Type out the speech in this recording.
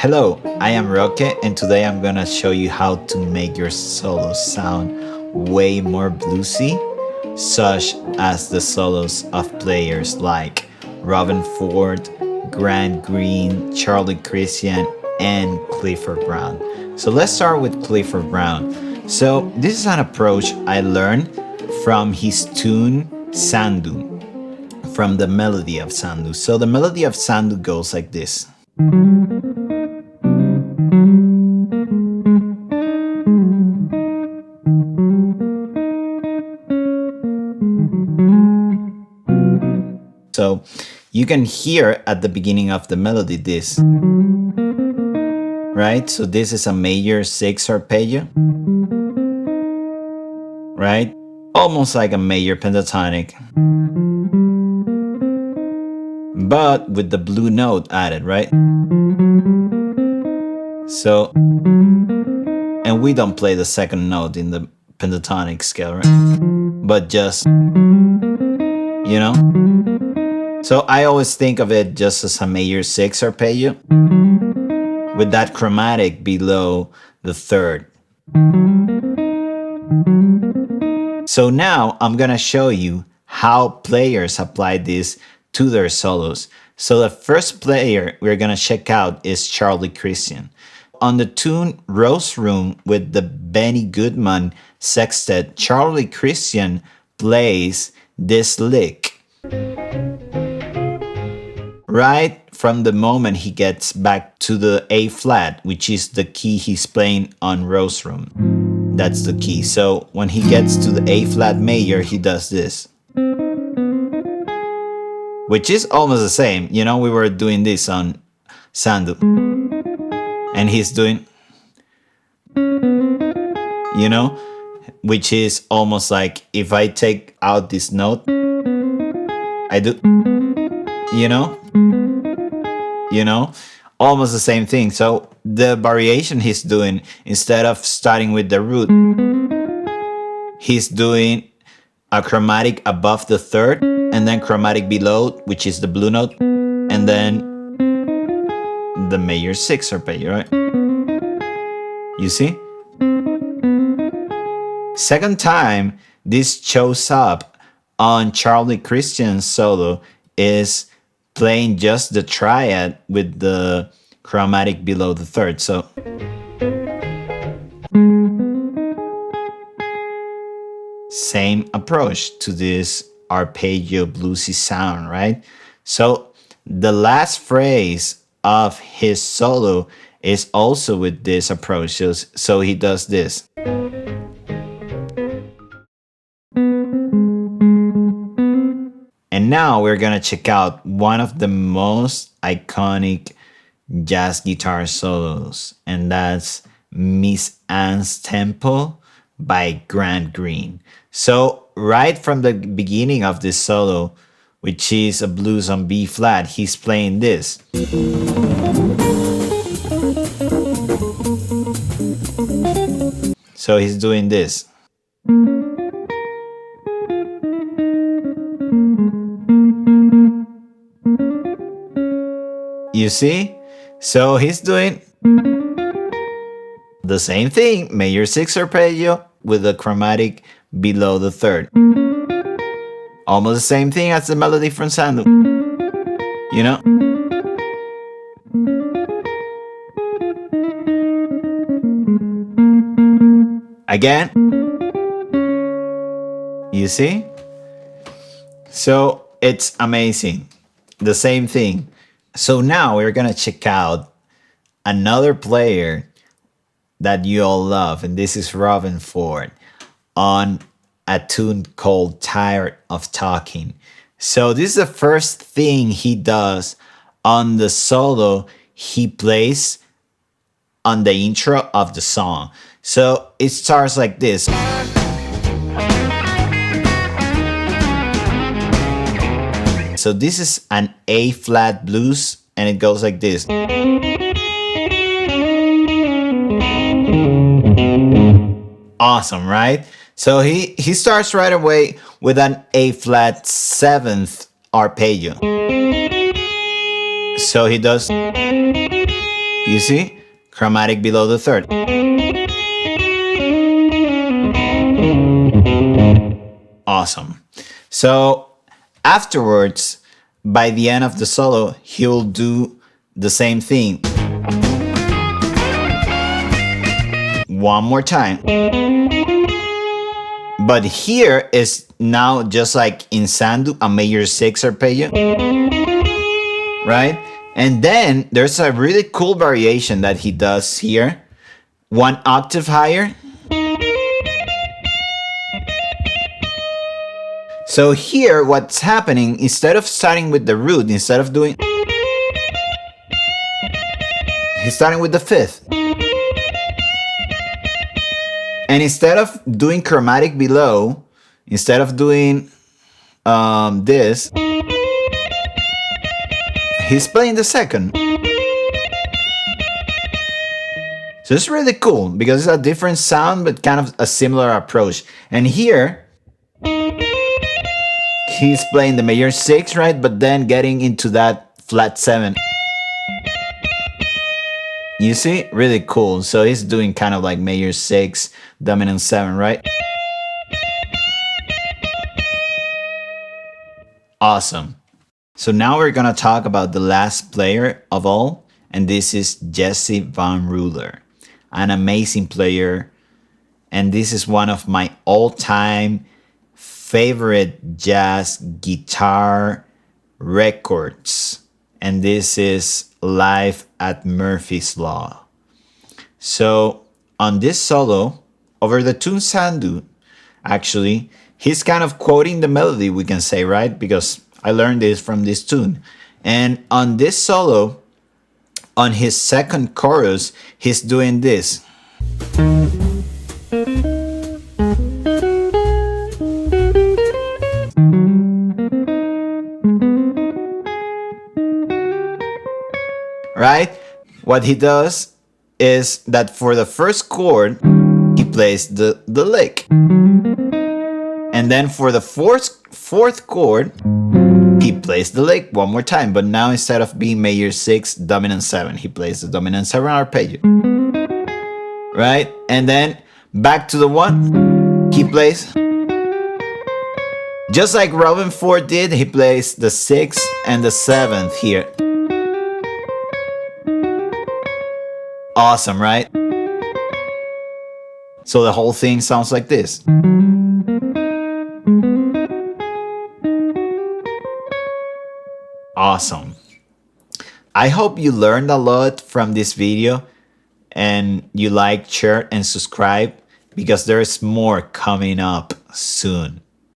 Hello, I am Roque, and today I'm gonna show you how to make your solos sound way more bluesy, such as the solos of players like Robben Ford, Grant Green, Charlie Christian, and Clifford Brown. So let's start with Clifford Brown. So this is an approach I learned from his tune Sandu, from the melody of Sandu. So the melody of Sandu goes like this. So you can hear at the beginning of the melody this, right? So this is a major 6 arpeggio, right? Almost like a major pentatonic, but with the blue note added, right? So, and we don't play the second note in the pentatonic scale, right? But just, you know? So I always think of it just as a major 6 arpeggio with that chromatic below the third. So now I'm gonna show you how players apply this to their solos. So the first player we're gonna check out is Charlie Christian. On the tune Rose Room with the Benny Goodman sextet, Charlie Christian plays this lick right from the moment he gets back to the A flat, which is the key he's playing on Rose Room. That's the key. So when he gets to the A flat major, he does this, which is almost the same. You know, we were doing this on Sandu, and he's doing, you know, which is almost like if I take out this note, I do, you know, almost the same thing. So the variation he's doing, instead of starting with the root, he's doing a chromatic above the third and then chromatic below, which is the blue note, and then the major 6 arpeggio, right? You see? Second time this shows up on Charlie Christian's solo is playing just the triad with the chromatic below the third. So same approach to this arpeggio bluesy sound, right? So the last phrase of his solo is also with this approach. So he does this. And now we're gonna check out one of the most iconic jazz guitar solos, and that's Miss Anne's Temple by Grant Green. So right from the beginning of this solo, which is a blues on B flat, he's playing this. So he's doing this. You see? So he's doing the same thing, major 6 arpeggio with the chromatic below the third. Almost the same thing as the melody from Sandu. You know? Again. You see? So it's amazing. The same thing. So now we're gonna check out another player that you all love, and this is Robben Ford on a tune called Tired of Talking. So this is the first thing he does on the solo he plays on the intro of the song. So it starts like this. So this is an A flat blues, and it goes like this. Awesome, right? So he starts right away with an A flat 7th arpeggio. So he does, You see? Chromatic below the third. Awesome. So afterwards, by the end of the solo, he'll do the same thing. One more time. But here is now just like in Sandu, a major 6 arpeggio. Right? And then there's a really cool variation that he does here. One octave higher. So here, what's happening, instead of starting with the root, instead of doing... He's starting with the 5th. And instead of doing chromatic below, instead of doing this, he's playing the 2nd. So it's really cool because it's a different sound, but kind of a similar approach. And here, he's playing the major 6, right? But then getting into that flat 7. You see? Really cool. So he's doing kind of like major 6, dominant 7, right? Awesome. So now we're gonna talk about the last player of all, and this is Jesse Van Ruller, an amazing player, and this is one of my all-time favorite jazz guitar records, and this is Live at Murphy's Law. So on this solo, over the tune Sandu, actually, he's kind of quoting the melody, we can say, right? Because I learned this from this tune. And on this solo, on his 2nd chorus, he's doing this. Right? What he does is that for the 1st chord, he plays the lick. And then for the 4th chord, he plays the lick one more time. But now instead of being major 6, dominant 7, he plays the dominant 7 arpeggio. Right? And then back to the 1, he plays. Just like Robben 4 did, he plays the 6th and the 7th here. Awesome, right? So the whole thing sounds like this. Awesome. I hope you learned a lot from this video and you like, share, and subscribe because there's more coming up soon.